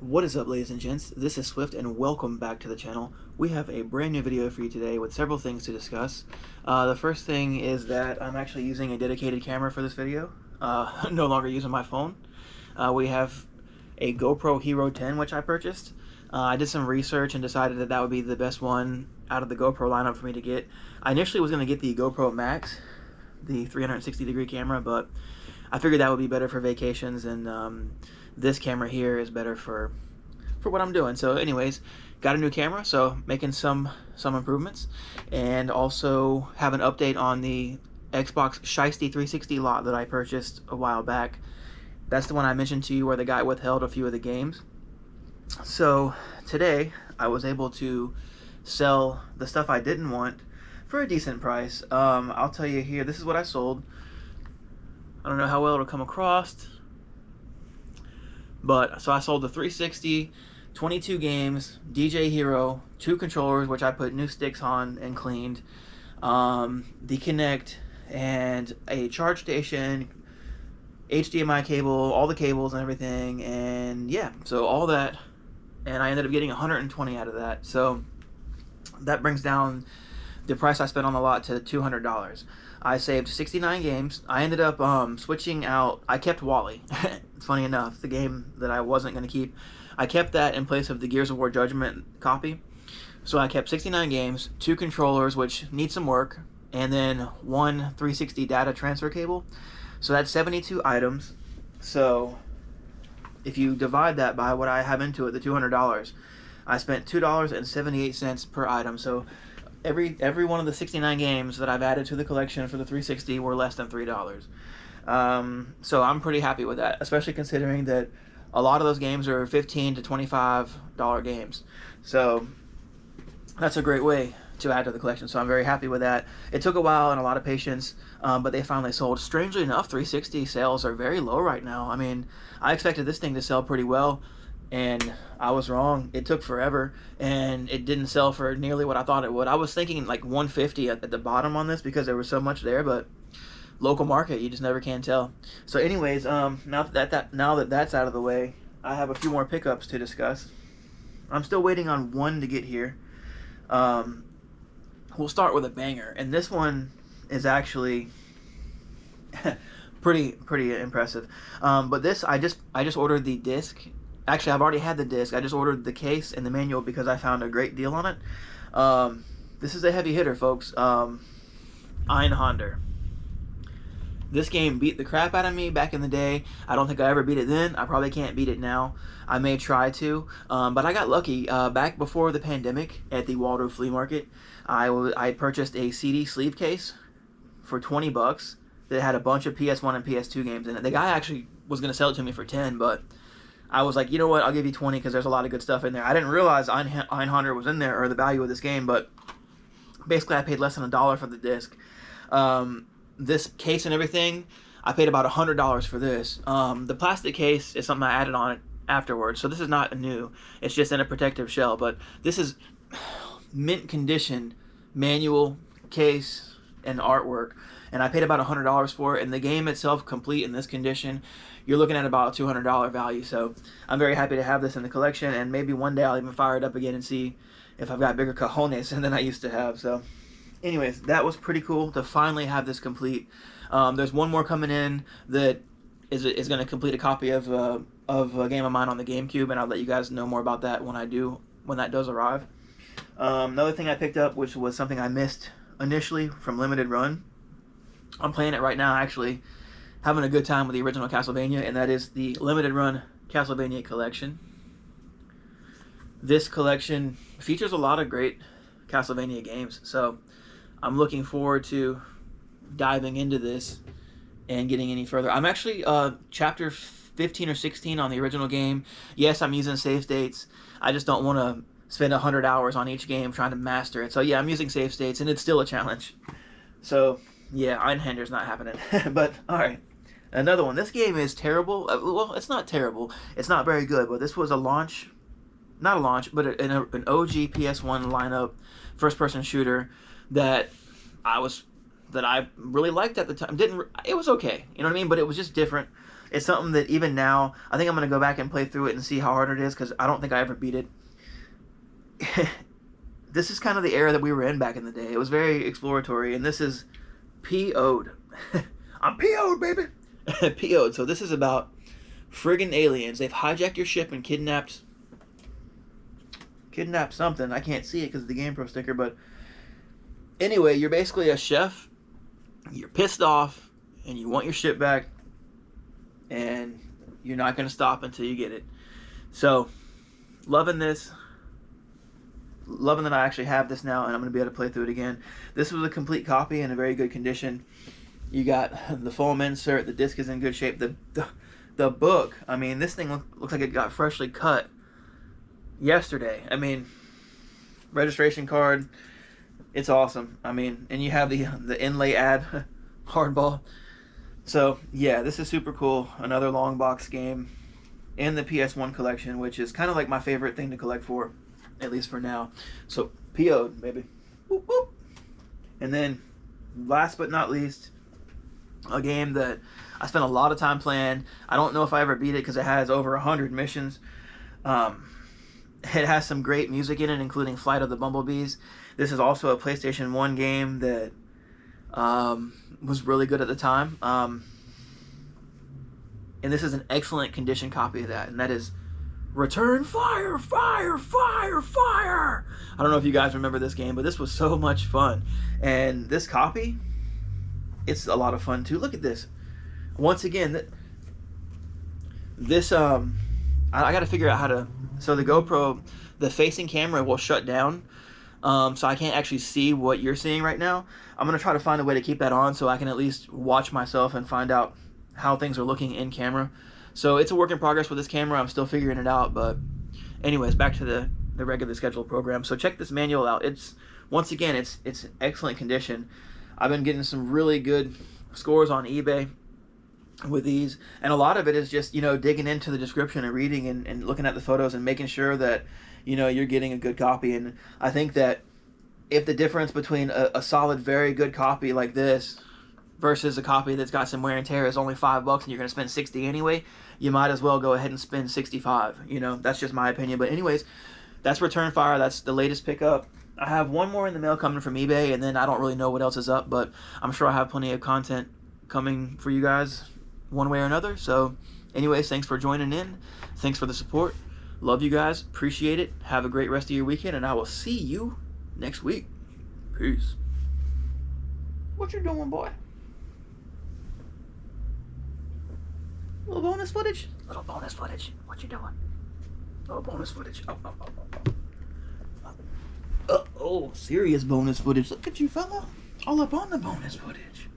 What is up, ladies and gents? This is Swift and welcome back to the channel. We have a brand new video for you today with several things to discuss. The first thing is that I'm actually using a dedicated camera for this video, no longer using my phone. We have a GoPro Hero 10 which I purchased. I did some research and decided that that would be the best one out of the GoPro lineup for me to get. I initially was going to get the GoPro Max, the 360 degree camera, but I figured that would be better for vacations, and this camera here is better for what I'm doing. So anyways, got a new camera, so making some improvements, and also have an update on the Xbox Shiesty 360 lot that I purchased a while back. That's the one I mentioned to you where the guy withheld a few of the games. So today I was able to sell the stuff I didn't want for a decent price. I'll tell you here, this is what I sold. I don't know how well it'll come across, but so I sold the 360, 22 games, DJ Hero, 2 controllers which I put new sticks on and cleaned, the Kinect, and a charge station, HDMI cable, all the cables and everything, and yeah, so all that, and I ended up getting 120 out of that. So that brings down the price I spent on the lot to $200. I saved 69 games. I ended up switching out. I kept Wally. Funny enough, the game that I wasn't going to keep, I kept that in place of the Gears of War Judgment copy. So I kept 69 games, 2 controllers which need some work, and then 1 360 data transfer cable. So that's 72 items. So if you divide that by what I have into it, the $200, I spent $2.78 per item. So every one of the 69 games that I've added to the collection for the 360 were less than $3. So I'm pretty happy with that, especially considering that a lot of those games are $15 to $25 games. So that's a great way to add to the collection. So I'm very happy with that. It took a while and a lot of patience, but they finally sold. Strangely enough, 360 sales are very low right now. I mean, I expected this thing to sell pretty well, and I was wrong. It took forever, and it didn't sell for nearly what I thought it would. I was thinking like 150 at the bottom on this because there was so much there, but local market, you just never can tell. So anyways, now that that's out of the way, I have a few more pickups to discuss. I'm still waiting on one to get here. We'll start with a banger, and this one is actually pretty impressive. But this, I just ordered the disc. Actually, I've already had the disc. I just ordered the case and the manual because I found a great deal on it. This is a heavy hitter, folks. Einhander. This game beat the crap out of me back in the day. I don't think I ever beat it then. I probably can't beat it now. I may try to, but I got lucky. Back before the pandemic at the Waldorf Flea Market, I purchased a CD sleeve case for 20 bucks that had a bunch of PS1 and PS2 games in it. The guy actually was going to sell it to me for 10, but I was like, you know what, I'll give you 20 because there's a lot of good stuff in there. I didn't realize Einhander was in there, or the value of this game, but basically I paid less than $1 for the disc. This case and everything, I paid about $100 for this. The plastic case is something I added on it afterwards, so this is not new. It's just in a protective shell, but this is mint condition manual case and artwork, and I paid about $100 for it, and the game itself complete in this condition, you're looking at about a $200 value. So I'm very happy to have this in the collection, and maybe one day I'll even fire it up again and see if I've got bigger cojones than I used to have. So anyways, that was pretty cool to finally have this complete. There's one more coming in that is going to complete a copy of a game of mine on the GameCube, and I'll let you guys know more about that when that does arrive. Another thing I picked up, which was something I missed initially from Limited Run. I'm playing it right now, actually, having a good time with the original Castlevania, and that is the Limited Run Castlevania collection. This collection features a lot of great Castlevania games, so I'm looking forward to diving into this and getting any further. I'm actually chapter 15 or 16 on the original game. Yes, I'm using save states. I just don't want to spend 100 hours on each game trying to master it. So yeah, I'm using save states, and it's still a challenge. So yeah, Einhander's not happening. But alright, another one. This game is terrible. Well, it's not terrible. It's not very good, but this was a launch, not a launch, but an OG PS1 lineup first-person shooter that I really liked at the time. It was okay, you know what I mean? But it was just different. It's something that even now, I think I'm going to go back and play through it and see how hard it is, because I don't think I ever beat it. This is kind of the era that we were in back in the day. It was very exploratory, and this is PO'd. I'm PO'd, baby! PO'd. So this is about friggin' aliens. They've hijacked your ship and kidnapped something. I can't see it because of the GamePro sticker, but anyway, you're basically a chef. You're pissed off, and you want your ship back, and you're not going to stop until you get it. So, loving this. Loving that I actually have this now, and I'm going to be able to play through it again. This was a complete copy in a very good condition. You got the foam insert. The disc is in good shape. The book, I mean, this thing looks like it got freshly cut yesterday. I mean, registration card, it's awesome. I mean, and you have the inlay ad hardball. So, yeah, this is super cool. Another long box game in the PS1 collection, which is kind of like my favorite thing to collect for, at least for now. So, PO'd, baby. Whoop, whoop. And then, last but not least, a game that I spent a lot of time playing. I don't know if I ever beat it because it has over 100 missions. It has some great music in it, including Flight of the Bumblebees. This is also a PlayStation 1 game that was really good at the time. And this is an excellent condition copy of that, and that is Return Fire, Fire, Fire, Fire! I don't know if you guys remember this game, but this was so much fun. And this copy, it's a lot of fun too. Look at this. Once again, this, I got to figure out how to, so the GoPro, the facing camera will shut down, so I can't actually see what you're seeing right now. I'm going to try to find a way to keep that on so I can at least watch myself and find out how things are looking in camera. So it's a work in progress with this camera. I'm still figuring it out, but anyways, back to the regular scheduled program. So check this manual out. It's, once again, it's in excellent condition. I've been getting some really good scores on eBay with these, and a lot of it is just, you know, digging into the description and reading and looking at the photos and making sure that, you know, you're getting a good copy. And I think that if the difference between a solid, very good copy like this versus a copy that's got some wear and tear is only $5 and you're going to spend $60 anyway, you might as well go ahead and spend $65. You know, that's just my opinion. But anyways, that's Return Fire. That's the latest pickup. I have one more in the mail coming from eBay, and then I don't really know what else is up, but I'm sure I have plenty of content coming for you guys one way or another. So anyways, thanks for joining in. Thanks for the support. Love you guys. Appreciate it. Have a great rest of your weekend, and I will see you next week. Peace. What you doing, boy? Little bonus footage? Little bonus footage. What you doing? Little bonus footage. Oh, serious bonus footage. Look at you, fella. All up on the bonus footage.